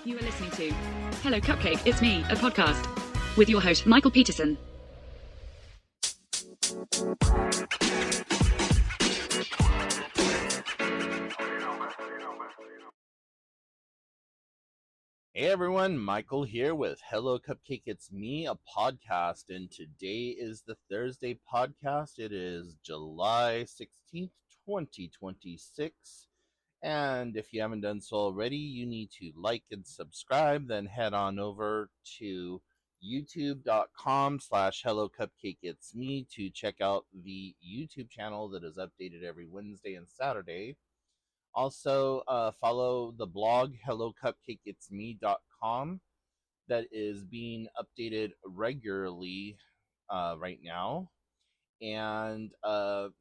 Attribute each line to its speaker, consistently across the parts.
Speaker 1: You are listening to Hello Cupcake, It's Me, a podcast with your host, Michael Peterson.
Speaker 2: Hey everyone, Michael here with Hello Cupcake, It's Me, a podcast, and today is the Thursday podcast. It is July 16th, 2026, and if you haven't done so already, you need to like and subscribe, then head on over to youtube.com/hellocupcakeitsme to check out the YouTube channel that is updated every Wednesday and Saturday. Also, follow the blog hellocupcakeitsme.com that is being updated regularly right now. And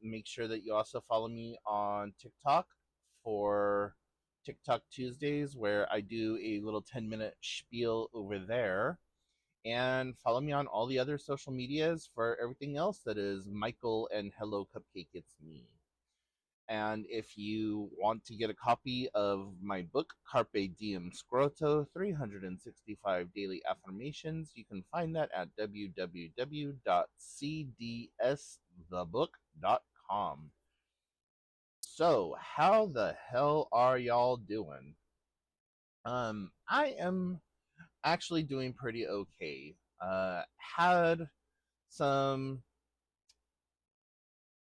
Speaker 2: make sure that you also follow me on TikTok for TikTok Tuesdays, where I do a little 10-minute spiel over there. And follow me on all the other social medias for everything else that is Michael and Hello Cupcake It's Me. And if you want to get a copy of my book, Carpe Diem Scroto 365 Daily Affirmations, you can find that at www.cdsthebook.com. So, how the hell are y'all doing? I am actually doing pretty okay. Had some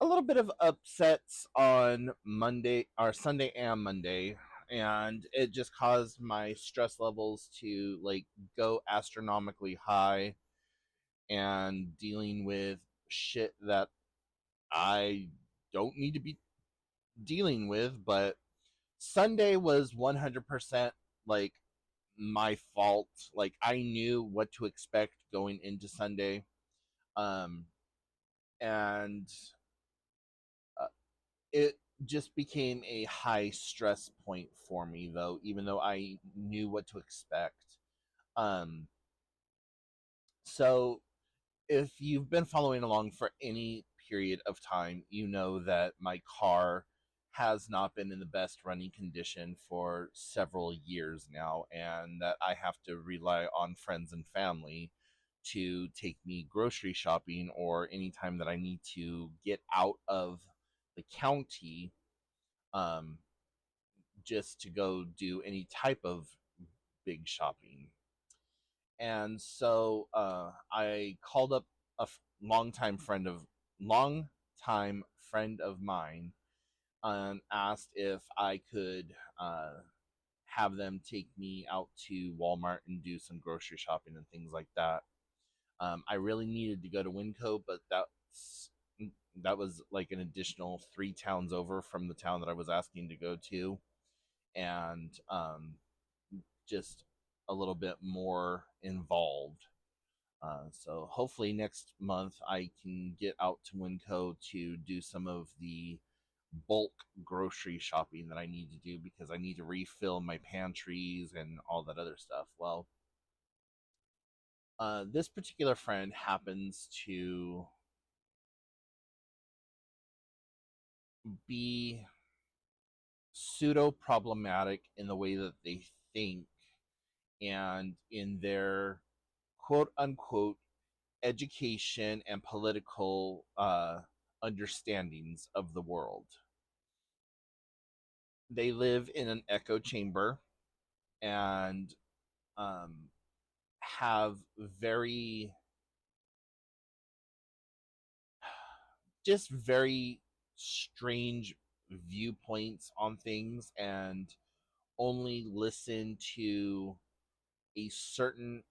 Speaker 2: a little bit of upsets on Monday or Sunday and Monday, and it just caused my stress levels to go astronomically high, and dealing with shit that I don't need to be dealing with. But Sunday was 100% like my fault. Like, I knew what to expect going into Sunday. And it just became a high stress point for me, though, even though I knew what to expect. Um, so if you've been following along for any period of time, you know that my car has not been in the best running condition for several years now, and that I have to rely on friends and family to take me grocery shopping, or anytime that I need to get out of the county, um, just to go do any type of big shopping. And so I called up a longtime friend of mine, and asked if I could have them take me out to Walmart and do some grocery shopping and things like that. I really needed to go to Winco, but that was like an additional 3 towns over from the town that I was asking to go to, and just a little bit more involved. So hopefully next month I can get out to Winco to do some of the bulk grocery shopping that I need to do, because I need to refill my pantries and all that other stuff. Well, this particular friend happens to be pseudo problematic in the way that they think, and in their quote unquote education and political understandings of the world. They live in an echo chamber, and um, have very strange viewpoints on things, and only listen to a certain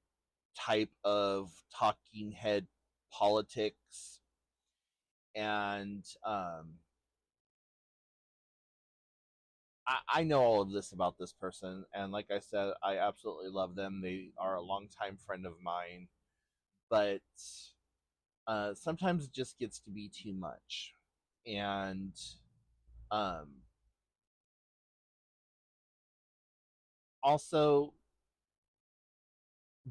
Speaker 2: type of talking head politics. And I know all of this about this person, and like I said, I absolutely love them. They are a longtime friend of mine, but sometimes it just gets to be too much. And um, also,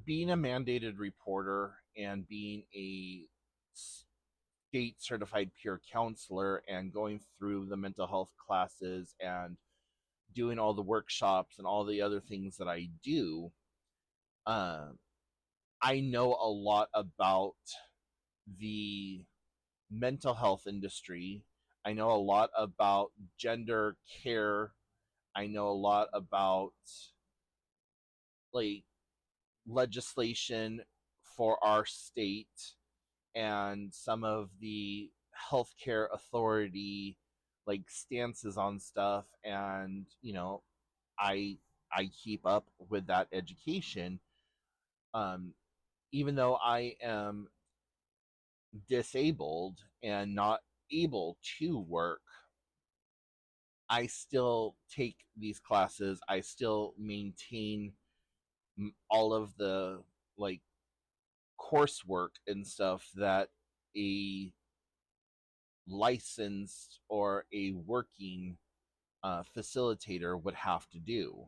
Speaker 2: being a mandated reporter and being a state certified peer counselor and going through the mental health classes and doing all the workshops and all the other things that I do, uh, I know a lot about the mental health industry. I know a lot about gender care. I know a lot about like legislation for our state and some of the healthcare authority like stances on stuff, and I I keep up with that education. um Even though I am disabled and not able to work, I still take these classes. I still maintain all of the like coursework and stuff that a licensed or a working facilitator would have to do.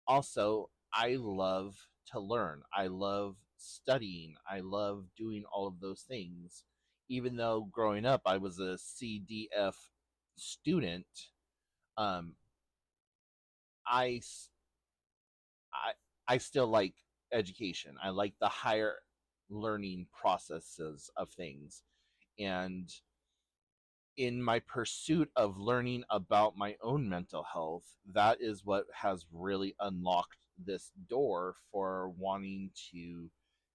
Speaker 2: Also, I love to learn. I love studying. I love doing all of those things. Even though growing up I was a CDF student, um, I, I, I still like education. I like the higher learning processes of things. And in my pursuit of learning about my own mental health, that is what has really unlocked this door for wanting to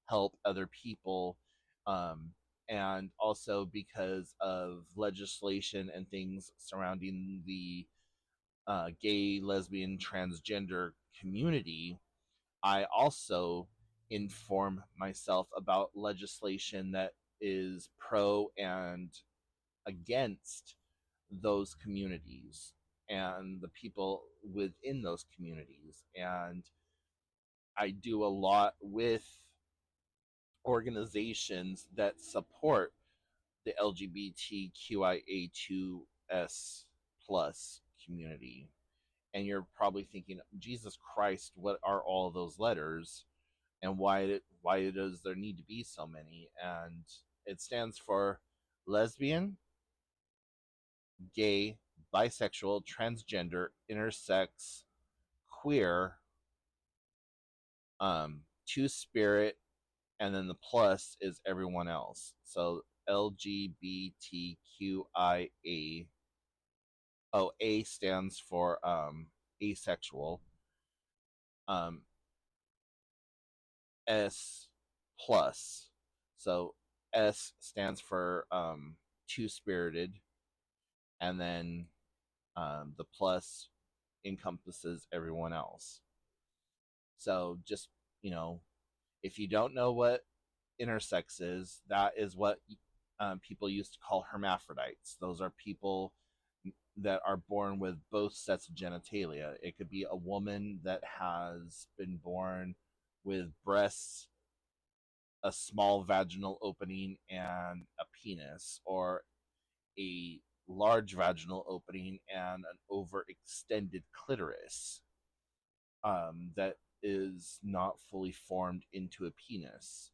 Speaker 2: help other people. Um, and also because of legislation and things surrounding the gay, lesbian, transgender community, I also inform myself about legislation that is pro and against those communities and the people within those communities. And I do a lot with organizations that support the LGBTQIA2S plus community. And you're probably thinking, Jesus Christ, what are all those letters? And why does there need to be so many? And it stands for lesbian, gay, bisexual, transgender, intersex, queer, two spirit, and then the plus is everyone else. So LGBTQIA. Oh, A stands for asexual. Um, S plus. So S stands for two spirited, and then the plus encompasses everyone else. So just, you know, if you don't know what intersex is, that is what people used to call hermaphrodites. Those are people that are born with both sets of genitalia. It could be a woman that has been born with breasts, a small vaginal opening, and a penis, or a large vaginal opening and an overextended clitoris that is not fully formed into a penis.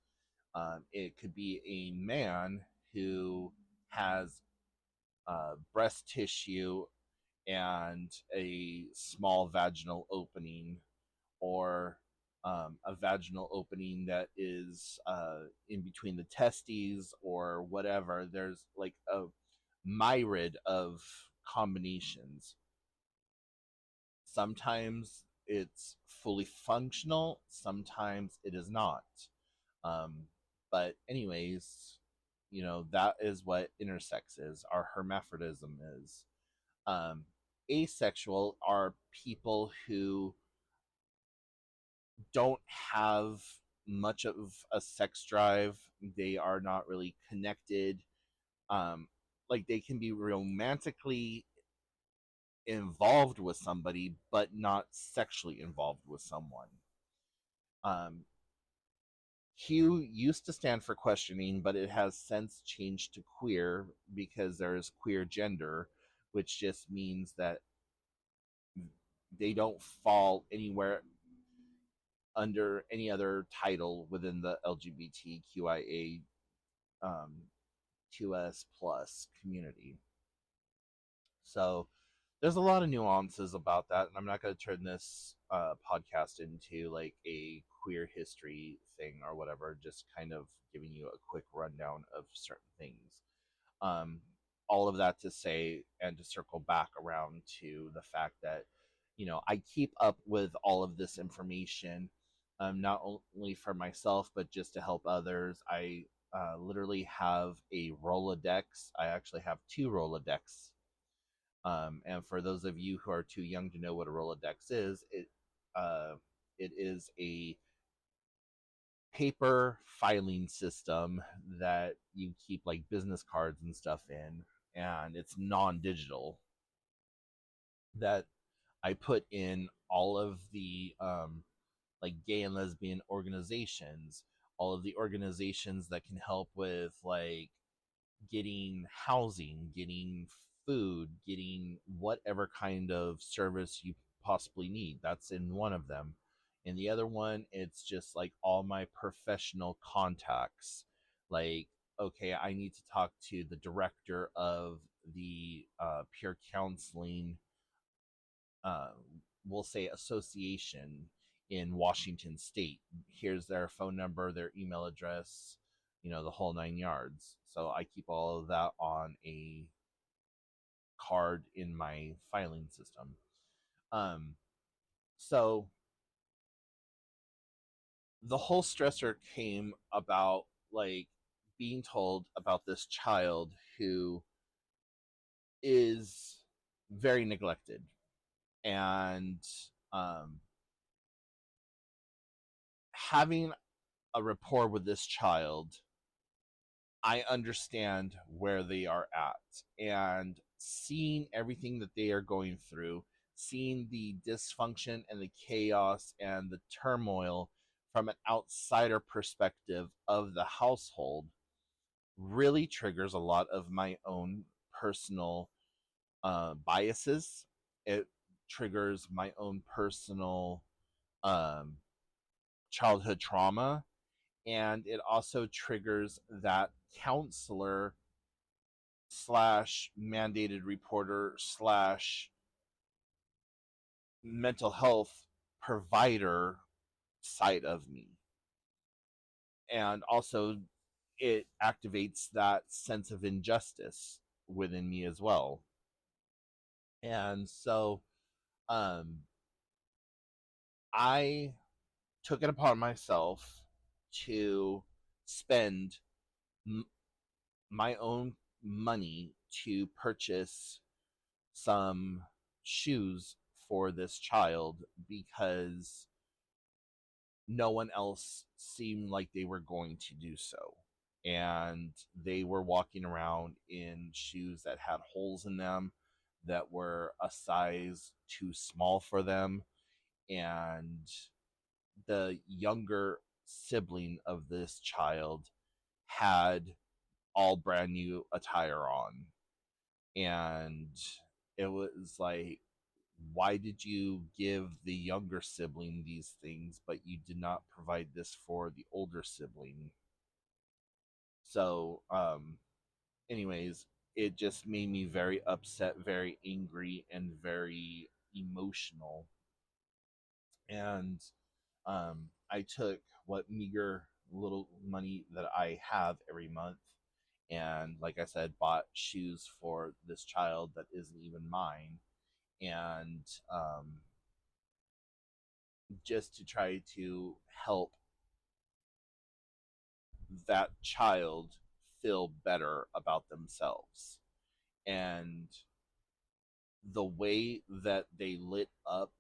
Speaker 2: It could be a man who has breast tissue and a small vaginal opening, or a vaginal opening that is in between the testes or whatever. There's like a myriad of combinations. Sometimes it's fully functional, sometimes it is not. Um, but, anyways, that is what intersex is, our hermaphrodism is. Um, Asexual are people who don't have much of a sex drive. They are not really connected. Like, they can be romantically involved with somebody, but not sexually involved with someone. Um, Q used to stand for questioning, but it has since changed to queer because there's queer gender, which just means that they don't fall anywhere under any other title within the LGBTQIA 2S plus community. So there's a lot of nuances about that, and I'm not going to turn this podcast into like a queer history thing or whatever. Just kind of giving you a quick rundown of certain things. Um, all of that to say, and to circle back around to the fact that, I keep up with all of this information, not only for myself, but just to help others. I literally have a Rolodex. I actually have two Rolodex. And for those of you who are too young to know what a Rolodex is, it is a paper filing system that you keep like business cards and stuff in, and it's non-digital, that I put in all of the like gay and lesbian organizations, all of the organizations that can help with like getting housing, getting food, getting whatever kind of service you possibly need. That's in one of them. In the other one, it's just like all my professional contacts. Like, okay, I need to talk to the director of the peer counseling, uh, we'll say, association in Washington State. Here's their phone number, their email address, the whole nine yards. So I keep all of that on a card in my filing system. Um, so the whole stressor came about like being told about this child who is very neglected, and um, having a rapport with this child, I understand where they are at, and seeing everything that they are going through, seeing the dysfunction and the chaos and the turmoil from an outsider perspective of the household really triggers a lot of my own personal biases. It triggers my own personal um, childhood trauma, and it also triggers that counselor slash mandated reporter slash mental health provider side of me. And also, it activates that sense of injustice within me as well. And so, um, I took it upon myself to spend m- my own money to purchase some shoes for this child, because no one else seemed like they were going to do so. And they were walking around in shoes that had holes in them, that were a size too small for them. And the younger sibling of this child had all brand new attire on. And it was like, why did you give the younger sibling these things, but you did not provide this for the older sibling? So, anyways, it just made me very upset, very angry, and very emotional. And I took what meager little money that I have every month, and like I said, bought shoes for this child that isn't even mine. And just to try to help that child feel better about themselves. And the way that they lit up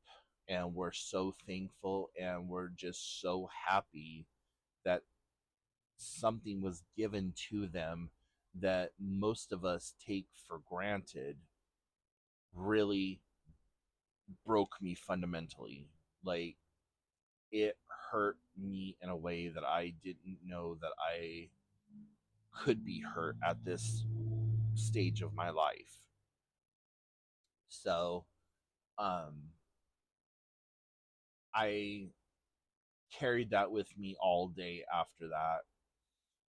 Speaker 2: and were so thankful and were just so happy that something was given to them that most of us take for granted really broke me fundamentally. Like, it hurt me in a way that I didn't know that I could be hurt at this stage of my life. So, I carried that with me all day after that,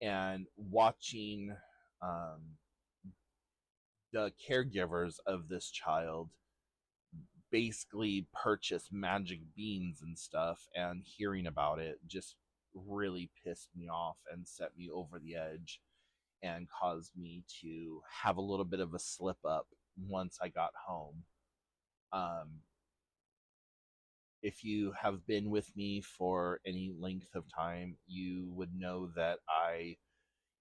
Speaker 2: and watching um, the caregivers of this child basically purchase magic beans and stuff, and hearing about it just really pissed me off and set me over the edge and caused me to have a little bit of a slip up once I got home. Um, if you have been with me for any length of time, you would know that I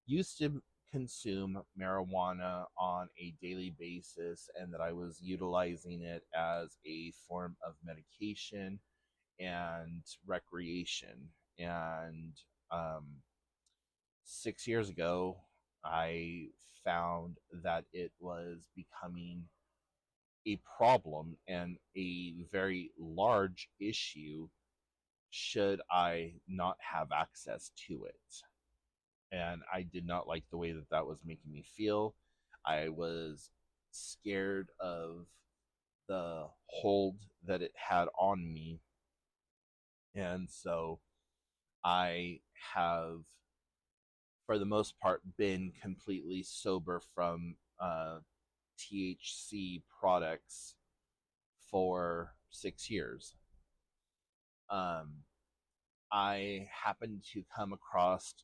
Speaker 2: used to consume marijuana on a daily basis and that I was utilizing it as a form of medication and recreation. And um, 6 years ago, I found that it was becoming a problem and a very large issue should I not have access to it. And I did not like the way that that was making me feel. I was scared of the hold that it had on me. And so I have, for the most part, been completely sober from THC products for 6 years. Um, I happened to come across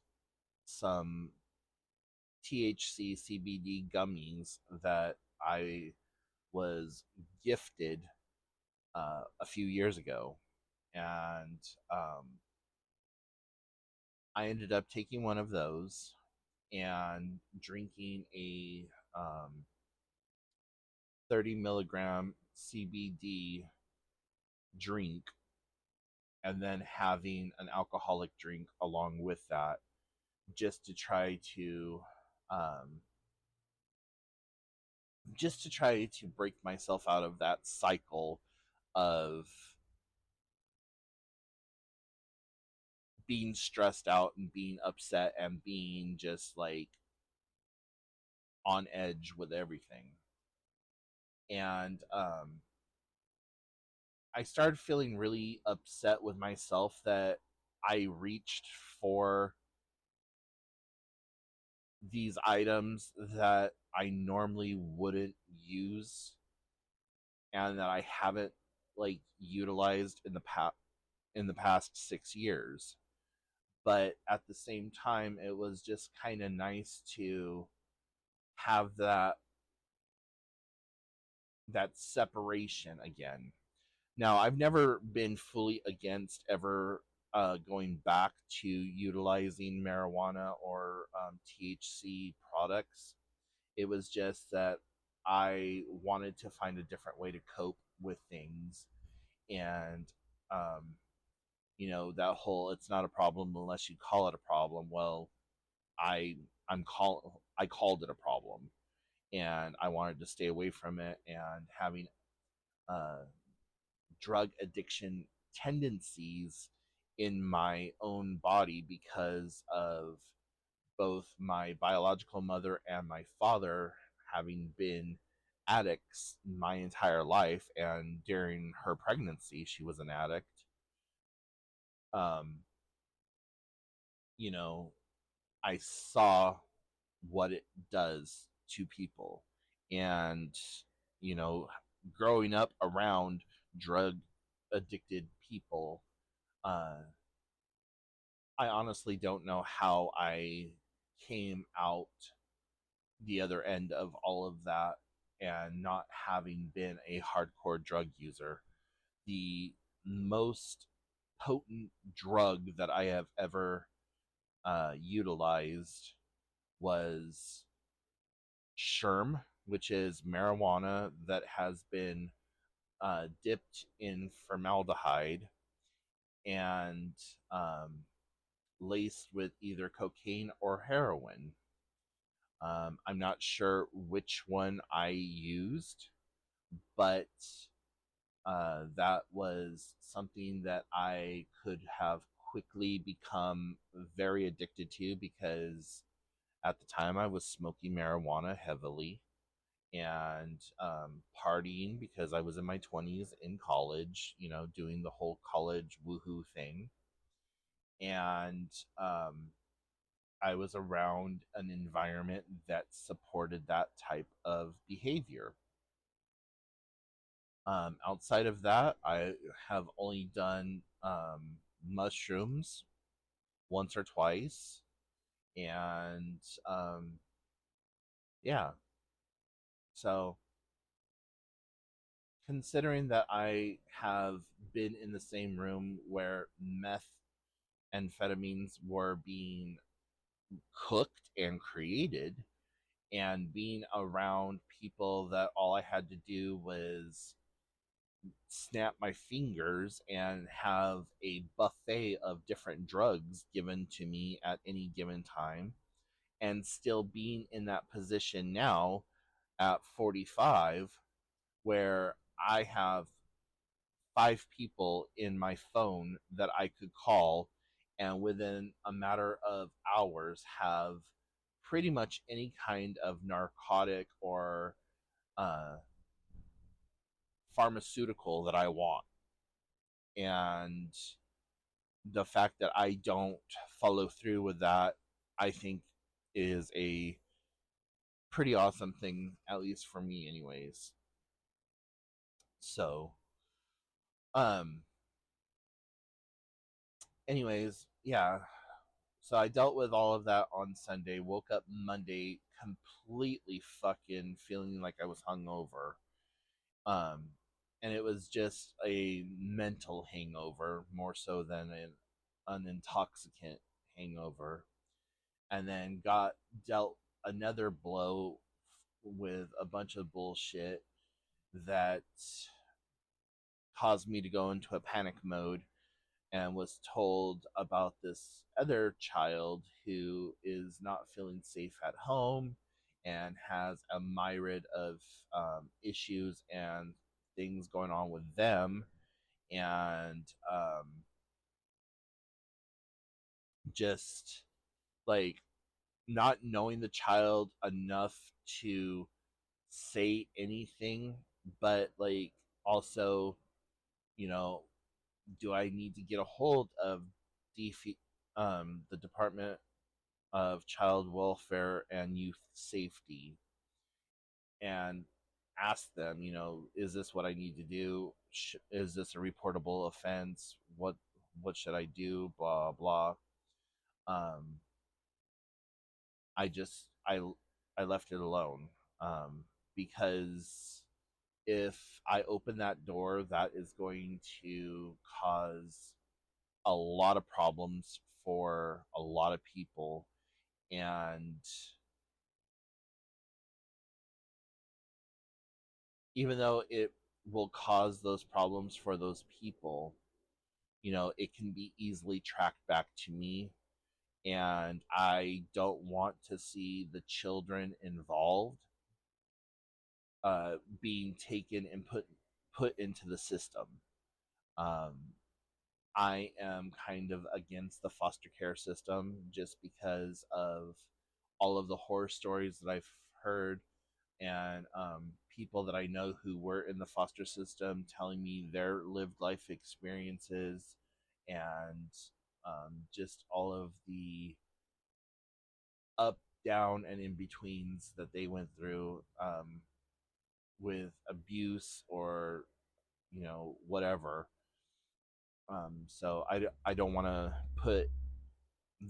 Speaker 2: some THC CBD gummies that I was gifted a few years ago, and I ended up taking one of those and drinking a 30 milligram CBD drink, and then having an alcoholic drink along with that, just to try to um, break myself out of that cycle of being stressed out and being upset and being just like on edge with everything. And I started feeling really upset with myself that I reached for these items that I normally wouldn't use and that I haven't like utilized in the past 6 years. But at the same time, it was just kind of nice to have that separation again. Now, I've never been fully against ever going back to utilizing marijuana or THC products. It was just that I wanted to find a different way to cope with things. And, um, that whole "it's not a problem unless you call it a problem." Well, I I called it a problem, and I wanted to stay away from it. And having uh, drug addiction tendencies in my own body because of both my biological mother and my father having been addicts my entire life, and during her pregnancy she was an addict. um you know I saw what it does to people. And, you know, growing up around drug addicted people, uh, I honestly don't know how I came out the other end of all of that and not having been a hardcore drug user. The most potent drug that I have ever utilized was sherm, which is marijuana that has been dipped in formaldehyde and um, laced with either cocaine or heroin. I'm not sure which one I used, but that was something that I could have quickly become very addicted to, because at the time I was smoking marijuana heavily and partying because I was in my 20s in college, doing the whole college woohoo thing. And I was around an environment that supported that type of behavior. Outside of that, I have only done mushrooms once or twice, and yeah. So considering that I have been in the same room where methamphetamines were being cooked and created, and being around people that all I had to do was snap my fingers and have a buffet of different drugs given to me at any given time, and still being in that position now at 45 where I have 5 people in my phone that I could call, and within a matter of hours have pretty much any kind of narcotic or uh, pharmaceutical that I want. And the fact that I don't follow through with that, I think, is a pretty awesome thing, at least for me, anyways. So, um, anyways, yeah. So I dealt with all of that on Sunday. Woke up Monday completely fucking feeling like I was hungover. Um, and it was just a mental hangover more so than an intoxicant hangover. And then got dealt another blow with a bunch of bullshit that caused me to go into a panic mode, and was told about this other child who is not feeling safe at home and has a myriad of issues and things going on with them. And just like not knowing the child enough to say anything, but like also, you know, do I need to get a hold of the Department of Child Welfare and Youth Safety and ask them, is this what I need to do? Is this a reportable offense? What should I do? Blah blah. Um, I just I left it alone, because if I open that door, that is going to cause a lot of problems for a lot of people. And even though it will cause those problems for those people, it can be easily tracked back to me. And I don't want to see the children involved being taken and put into the system. Um, I am kind of against the foster care system just because of all of the horror stories that I've heard, and people that I know who were in the foster system telling me their lived life experiences, and just all of the up, down, and in betweens that they went through, with abuse or whatever. So I don't want to put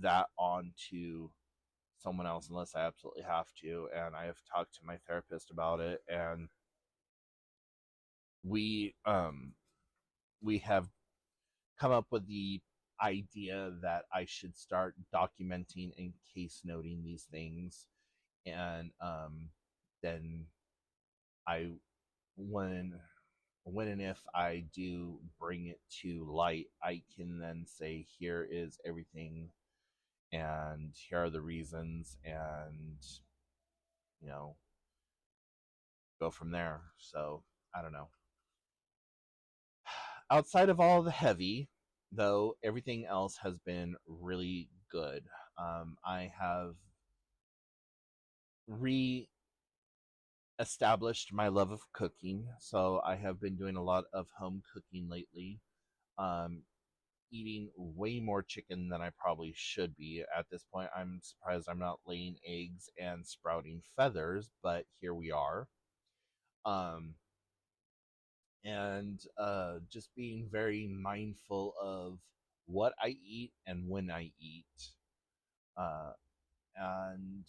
Speaker 2: that on to someone else unless I absolutely have to. And I have talked to my therapist about it, and we we have come up with the idea that I should start documenting and case noting these things. And then I when and if I do bring it to light, I can then say, here is everything, and here are the reasons, and you know, go from there. So I don't know. Outside of all the heavy, though, everything else has been really good. I have re established my love of cooking, so I have been doing a lot of home cooking lately. Um, Eating way more chicken than I probably should be at this point. I'm surprised I'm not laying eggs and sprouting feathers, but here we are. Um, and just being very mindful of what I eat and when I eat, uh, and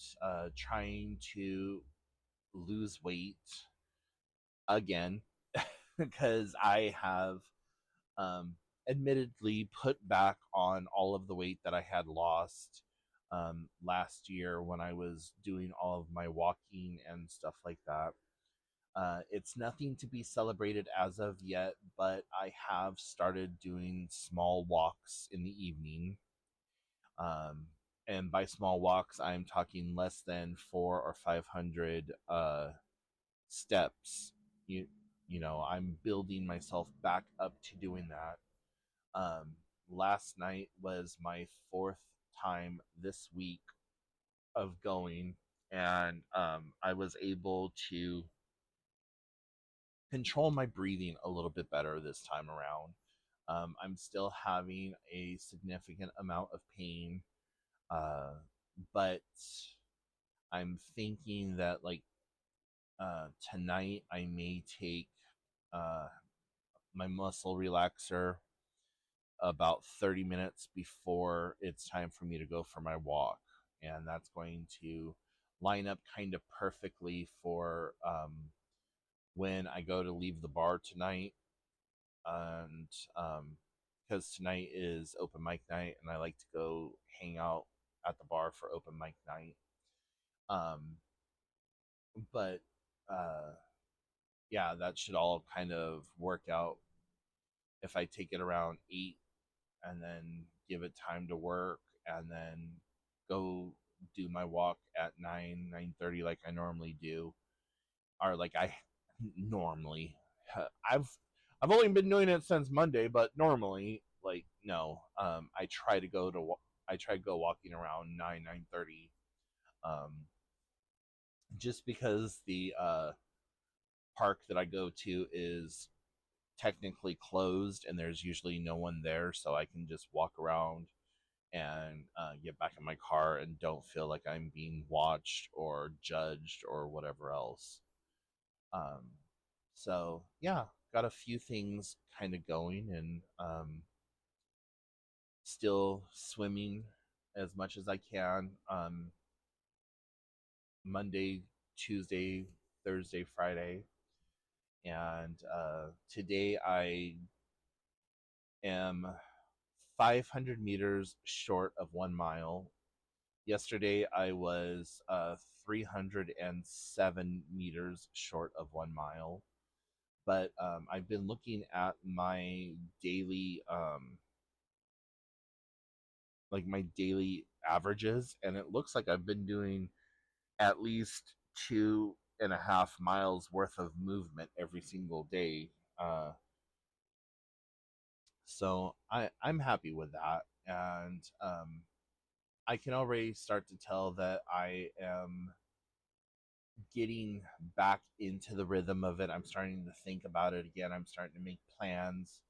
Speaker 2: trying to lose weight again because I have um, admittedly put back on all of the weight that I had lost last year when I was doing all of my walking and stuff like that. It's nothing to be celebrated as of yet, but I have started doing small walks in the evening. Um, and by small walks, I'm talking less than 400 or 500 steps. You, you know, I'm building myself back up to doing that. Um, Last night was my fourth time this week of going, and I was able to control my breathing a little bit better this time around. I'm still having a significant amount of pain, uh, but I'm thinking that like tonight I may take uh, my muscle relaxer about 30 minutes before it's time for me to go for my walk. And that's going to line up kind of perfectly for when I go to leave the bar tonight. And because tonight is open mic night, and I like to go hang out at the bar for open mic night. Um, but yeah, that should all kind of work out if I take it around 8 and then give it time to work and then go do my walk at 9:30 like I normally do, or like I normally I've I've only been doing it since Monday, but normally, like, no, I try to go walking around 9:30, um just because the park that I go to is technically closed and there's usually no one there, so I can just walk around and get back in my car and don't feel like I'm being watched or judged or whatever else. Um, so yeah, got a few things kind of going, and still swimming as much as I can. Monday, Tuesday, Thursday, Friday, and today I am 500 meters short of 1 mile. Yesterday, I was 307 meters short of 1 mile. But I've been looking at my daily, my daily averages, and it looks like I've been doing at least 2.5 miles worth of movement every single day. So I'm happy with that, and I can already start to tell that I am getting back into the rhythm of it. I'm starting to think about it again. I'm starting to make plans.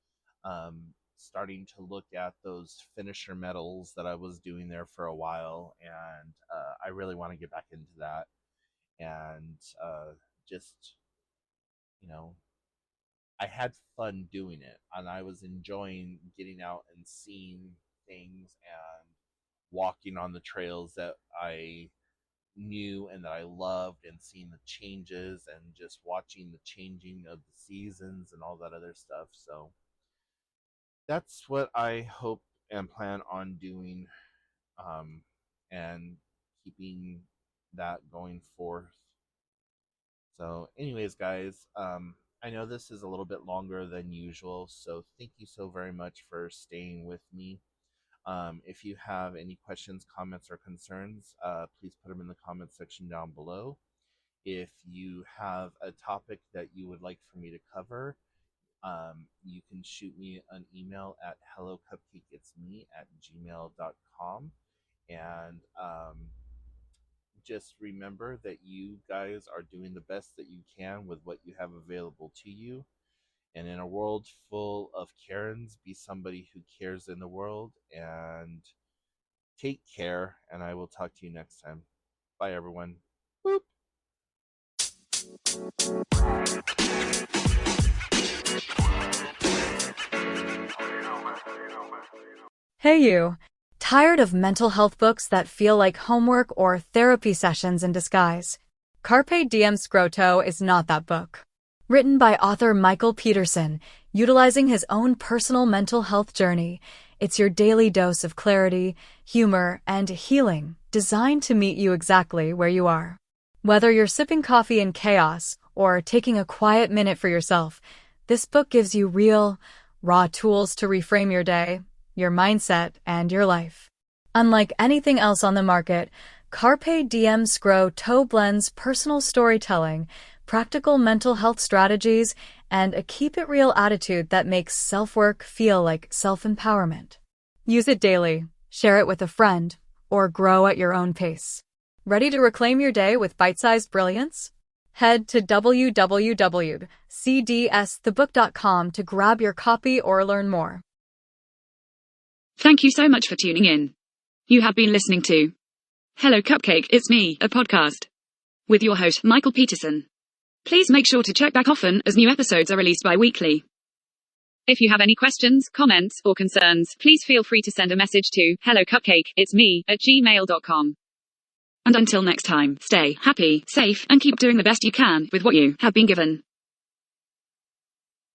Speaker 2: Starting to look at those finisher medals that I was doing there for a while, and I really want to get back into that. And just, you know, I had fun doing it, and I was enjoying getting out and seeing things and walking on the trails that I knew and that I loved, and seeing the changes and just watching the changing of the seasons and all that other stuff. So that's what I hope and plan on doing, um, and keeping that going forth. So, anyways, guys, I know this is a little bit longer than usual, so thank you so very much for staying with me. If you have any questions, comments, or concerns, please put them in the comments section down below. If you have a topic that you would like for me to cover, you can shoot me an email at hellocupcakeitsme@gmail.com. And just remember that you guys are doing the best that you can with what you have available to you. And in a world full of Karens, be somebody who cares in the world, and take care. And I will talk to you next time. Bye, everyone. Boop.
Speaker 3: Hey you! Tired of mental health books that feel like homework or therapy sessions in disguise? Carpe Diem Scroto is not that book. Written by author Michael Peterson, utilizing his own personal mental health journey, it's your daily dose of clarity, humor, and healing, designed to meet you exactly where you are. Whether you're sipping coffee in chaos or taking a quiet minute for yourself, this book gives you real, raw tools to reframe your day, your mindset, and your life. Unlike anything else on the market, Carpe Diem Scroto blends personal storytelling, practical mental health strategies, and a keep-it-real attitude that makes self-work feel like self-empowerment. Use it daily, share it with a friend, or grow at your own pace. Ready to reclaim your day with bite-sized brilliance? Head to www.cdsthebook.com to grab your copy or learn more.
Speaker 1: Thank you so much for tuning in. You have been listening to Hello Cupcake, It's Me, a podcast with your host, Michael Peterson. Please make sure to check back often as new episodes are released bi-weekly. If you have any questions, comments, or concerns, please feel free to send a message to hellocupcakeitsme@gmail.com. And until next time, stay happy, safe, and keep doing the best you can with what you have been given.